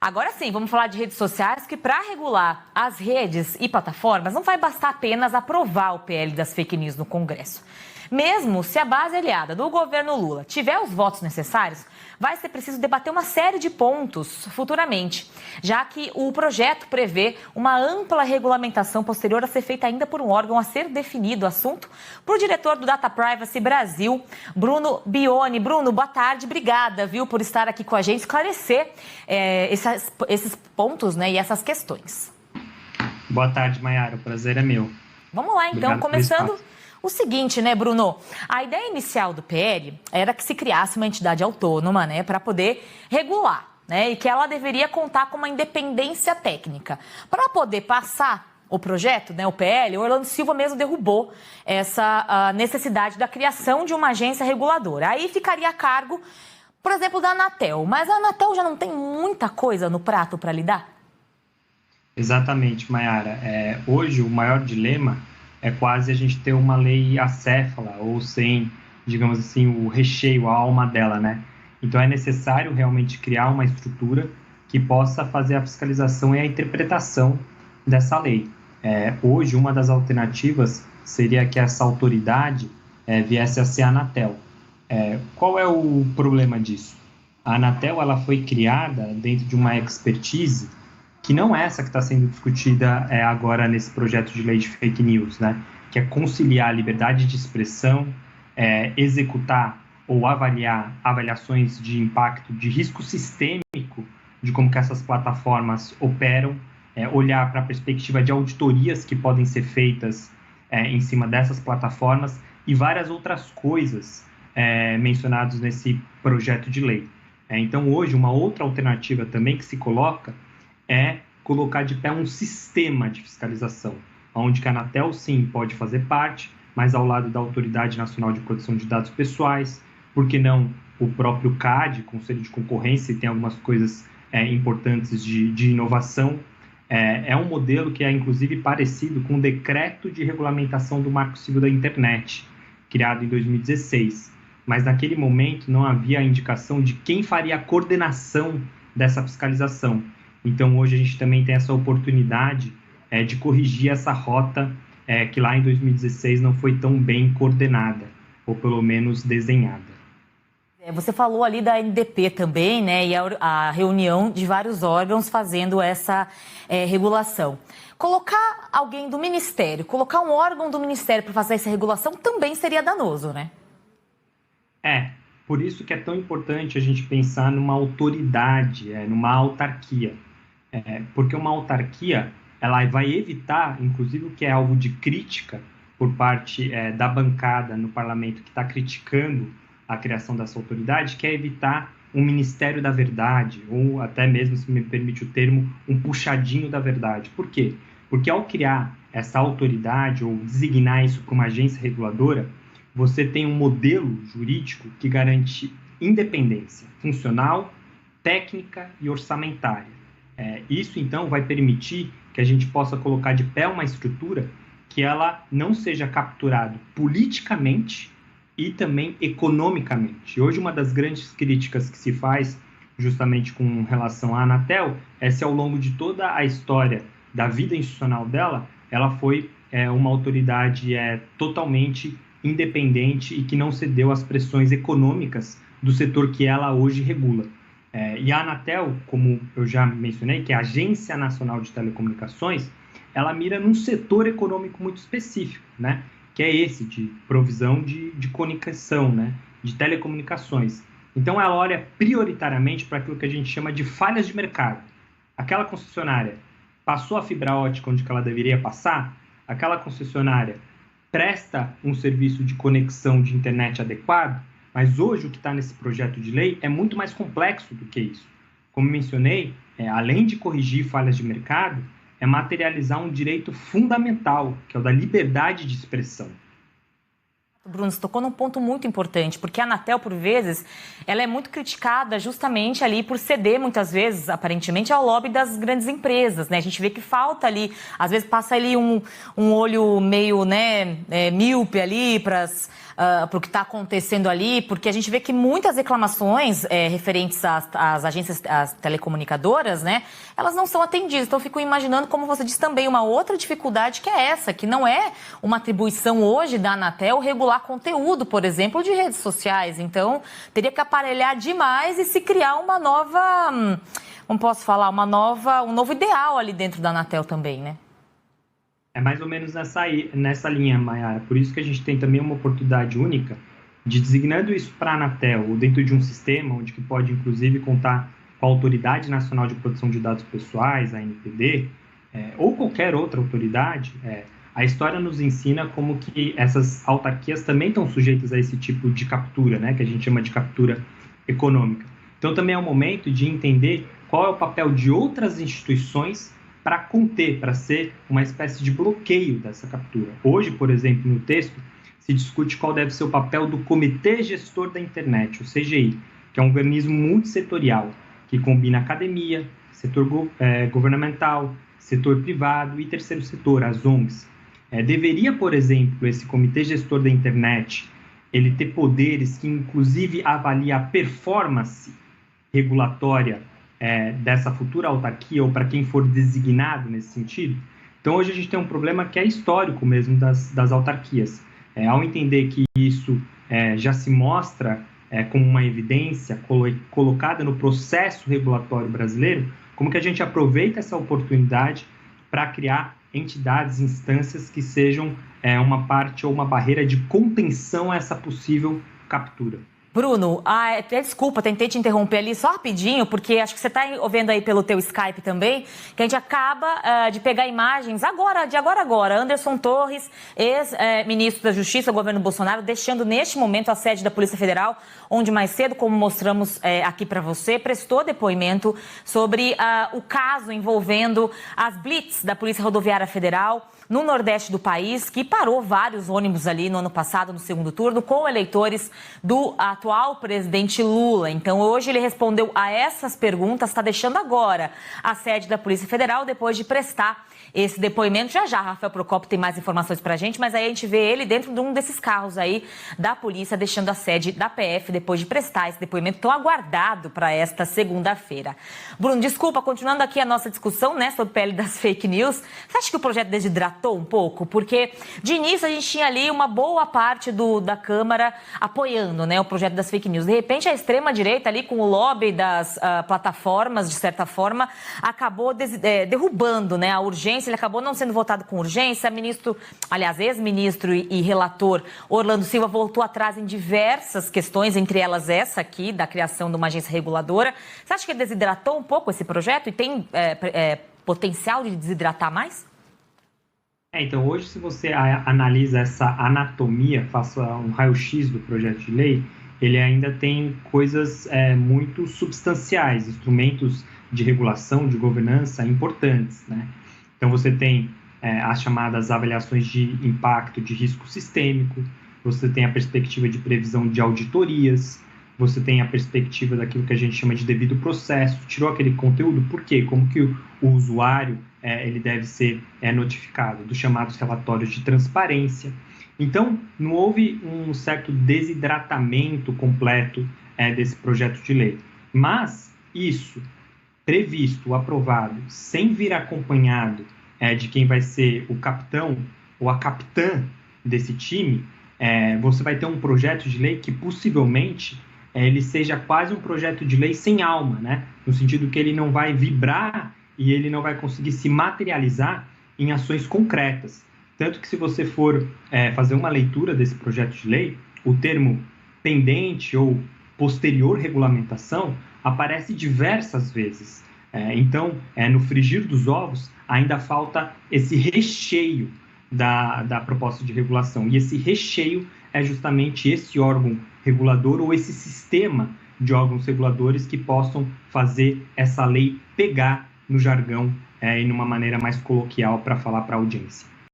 Agora sim, vamos falar de redes sociais, que para regular as redes e plataformas não vai bastar apenas aprovar o PL das fake news no Congresso. Mesmo se a base aliada do governo Lula tiver os votos necessários, vai ser preciso debater uma série de pontos futuramente, já que o projeto prevê uma ampla regulamentação posterior a ser feita ainda por um órgão a ser definido. O assunto por diretor do Data Privacy Brasil, Bruno Bione. Bruno, boa tarde, obrigada, viu, por estar aqui com a gente, esclarecer esses pontos, né, e essas questões. Boa tarde, Mayara, o prazer é meu. Vamos lá, então, começando o seguinte, né, Bruno? A ideia inicial do PL era que se criasse uma entidade autônoma, né, para poder regular, né, e que ela deveria contar com uma independência técnica. Para poder passar o projeto, né, o PL, o Orlando Silva mesmo derrubou essa necessidade da criação de uma agência reguladora. Aí ficaria a cargo, por exemplo, da Anatel. Mas a Anatel já não tem muita coisa no prato para lidar? Exatamente, Mayara. Hoje o maior dilema é quase a gente ter uma lei acéfala ou sem, digamos assim, o recheio, a alma dela, né? Então é necessário realmente criar uma estrutura que possa fazer a fiscalização e a interpretação dessa lei. Hoje, uma das alternativas seria que essa autoridade viesse a ser a Anatel. Qual é o problema disso? A Anatel ela foi criada dentro de uma expertise que não é essa que está sendo discutida agora nesse projeto de lei de fake news, né? Que é conciliar a liberdade de expressão, executar ou avaliar avaliações de impacto de risco sistêmico de como que essas plataformas operam, olhar para a perspectiva de auditorias que podem ser feitas em cima dessas plataformas e várias outras coisas mencionadas nesse projeto de lei. Então, hoje, uma outra alternativa também que se coloca é colocar de pé um sistema de fiscalização, onde a Anatel, sim, pode fazer parte, mas ao lado da Autoridade Nacional de Proteção de Dados Pessoais, por que não o próprio CAD, Conselho de Concorrência, e tem algumas coisas importantes de inovação. É um modelo que é, inclusive, parecido com o Decreto de Regulamentação do Marco Civil da Internet, criado em 2016. Mas, naquele momento, não havia a indicação de quem faria a coordenação dessa fiscalização. Então, hoje a gente também tem essa oportunidade de corrigir essa rota que lá em 2016 não foi tão bem coordenada, ou pelo menos desenhada. Você falou ali da NDP também, né, e a reunião de vários órgãos fazendo essa regulação. Colocar alguém do Ministério, colocar um órgão do Ministério para fazer essa regulação também seria danoso, né? Por isso que é tão importante a gente pensar numa autoridade, numa autarquia. Porque uma autarquia ela vai evitar, inclusive, o que é alvo de crítica por parte da bancada no parlamento que está criticando a criação dessa autoridade, que é evitar um Ministério da Verdade, ou até mesmo, se me permite o termo, um puxadinho da verdade. Por quê? Porque ao criar essa autoridade ou designar isso para uma agência reguladora, você tem um modelo jurídico que garante independência funcional, técnica e orçamentária. Isso, então, vai permitir que a gente possa colocar de pé uma estrutura que ela não seja capturada politicamente e também economicamente. Hoje, uma das grandes críticas que se faz justamente com relação à Anatel é se ao longo de toda a história da vida institucional dela, ela foi uma autoridade totalmente independente e que não cedeu às pressões econômicas do setor que ela hoje regula. E a Anatel, como eu já mencionei, que é a Agência Nacional de Telecomunicações, ela mira num setor econômico muito específico, né? Que é esse de provisão de conexão, né? De telecomunicações. Então, ela olha prioritariamente para aquilo que a gente chama de falhas de mercado. Aquela concessionária passou a fibra ótica onde ela deveria passar, aquela concessionária presta um serviço de conexão de internet adequado, mas hoje o que está nesse projeto de lei é muito mais complexo do que isso. Como mencionei, além de corrigir falhas de mercado, é materializar um direito fundamental, que é o da liberdade de expressão. Bruno, você tocou num ponto muito importante, porque a Anatel, por vezes, ela é muito criticada justamente ali por ceder, muitas vezes, aparentemente, ao lobby das grandes empresas, né? A gente vê que falta ali, às vezes passa ali um olho meio, né, míope ali para para o que está acontecendo ali, porque a gente vê que muitas reclamações referentes às agências, às telecomunicadoras, né, elas não são atendidas. Então, eu fico imaginando, como você disse também, uma outra dificuldade que é essa, que não é uma atribuição hoje da Anatel regular conteúdo, por exemplo, de redes sociais. Então, teria que aparelhar demais e se criar uma nova, como posso falar, um novo ideal ali dentro da Anatel também, né? É mais ou menos nessa linha, Mayara. Por isso que a gente tem também uma oportunidade única de, designando isso para a Anatel, ou dentro de um sistema onde que pode, inclusive, contar com a Autoridade Nacional de Proteção de Dados Pessoais, a ANPD, ou qualquer outra autoridade, a história nos ensina como que essas autarquias também estão sujeitas a esse tipo de captura, né, que a gente chama de captura econômica. Então, também é o momento de entender qual é o papel de outras instituições para conter, para ser uma espécie de bloqueio dessa captura. Hoje, por exemplo, no texto, se discute qual deve ser o papel do Comitê Gestor da Internet, o CGI, que é um organismo multissetorial, que combina academia, setor governamental, setor privado e terceiro setor, as ONGs. Deveria, por exemplo, esse Comitê Gestor da Internet, ele ter poderes que, inclusive, avalie a performance regulatória dessa futura autarquia, ou para quem for designado nesse sentido. Então, hoje a gente tem um problema que é histórico mesmo das autarquias. Ao entender que isso já se mostra como uma evidência colocada no processo regulatório brasileiro, como que a gente aproveita essa oportunidade para criar entidades, instâncias que sejam uma parte ou uma barreira de contenção a essa possível captura. Bruno, desculpa, tentei te interromper ali só rapidinho, porque acho que você está vendo aí pelo teu Skype também, que a gente acaba de pegar imagens de agora. Anderson Torres, ex-ministro da Justiça do governo Bolsonaro, deixando neste momento a sede da Polícia Federal, onde mais cedo, como mostramos aqui para você, prestou depoimento sobre o caso envolvendo as blitz da Polícia Rodoviária Federal no Nordeste do país, que parou vários ônibus ali no ano passado, no segundo turno, com eleitores do atual presidente Lula. Então, hoje ele respondeu a essas perguntas, está deixando agora a sede da Polícia Federal, depois de prestar esse depoimento. Já, Rafael Procópio tem mais informações pra gente, mas aí a gente vê ele dentro de um desses carros aí da polícia, deixando a sede da PF, depois de prestar esse depoimento tão aguardado para esta segunda-feira. Bruno, desculpa, continuando aqui a nossa discussão, né, sobre o PL das fake news, você acha que o projeto desidratou um pouco? Porque, de início, a gente tinha ali uma boa parte da Câmara apoiando, né, o projeto das fake news. De repente, a extrema-direita ali, com o lobby das plataformas, de certa forma, acabou derrubando, né, a urgência. Ele acabou não sendo votado com urgência. Ex-ministro e relator Orlando Silva voltou atrás em diversas questões, entre elas essa aqui, da criação de uma agência reguladora. Você acha que desidratou um pouco esse projeto e tem potencial de desidratar mais? Então, hoje, se você analisa essa anatomia, faça um raio-x do projeto de lei, ele ainda tem coisas muito substanciais, instrumentos de regulação, de governança importantes, né? Então, você tem as chamadas avaliações de impacto de risco sistêmico, você tem a perspectiva de previsão de auditorias, você tem a perspectiva daquilo que a gente chama de devido processo, tirou aquele conteúdo, por quê? Como que o usuário ele deve ser notificado, dos chamados relatórios de transparência. Então, não houve um certo desidratamento completo desse projeto de lei, mas isso previsto, aprovado, sem vir acompanhado de quem vai ser o capitão ou a capitã desse time, você vai ter um projeto de lei que possivelmente ele seja quase um projeto de lei sem alma, né? No sentido que ele não vai vibrar e ele não vai conseguir se materializar em ações concretas. Tanto que, se você for fazer uma leitura desse projeto de lei, o termo pendente ou posterior regulamentação aparece diversas vezes. Então, no frigir dos ovos, ainda falta esse recheio da proposta de regulação. E esse recheio é justamente esse órgão regulador ou esse sistema de órgãos reguladores que possam fazer essa lei pegar no jargão e numa maneira mais coloquial para falar para a audiência.